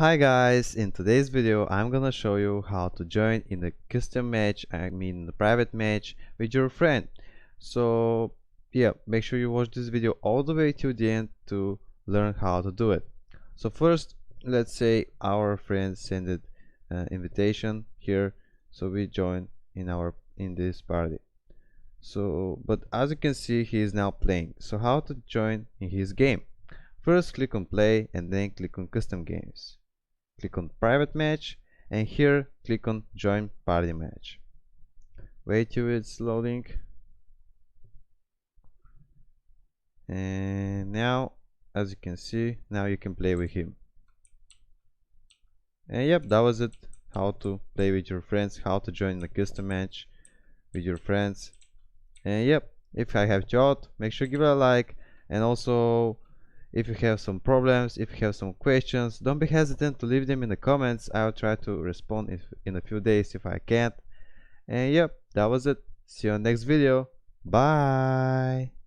Hi guys, in today's video I'm gonna show you how to join in the custom match, the private match with your friend. So yeah, make sure you watch this video all the way to the end to learn how to do it. So first, let's say our friend sent an invitation here, so we join in this party. So but as you can see, he is now playing. So how to join in his game? First click on play and then click on custom games. Click on private match and here click on join party match. Wait till it's loading. And now, as you can see, now you can play with him. And yep, that was it. How to play with your friends, how to join the custom match with your friends. And yep, if I have helped, make sure to give it a like. And also, if you have some problems, if you have some questions, don't be hesitant to leave them in the comments. I'll try to respond in a few days if I can't. And yep, that was it. See you on next video. Bye.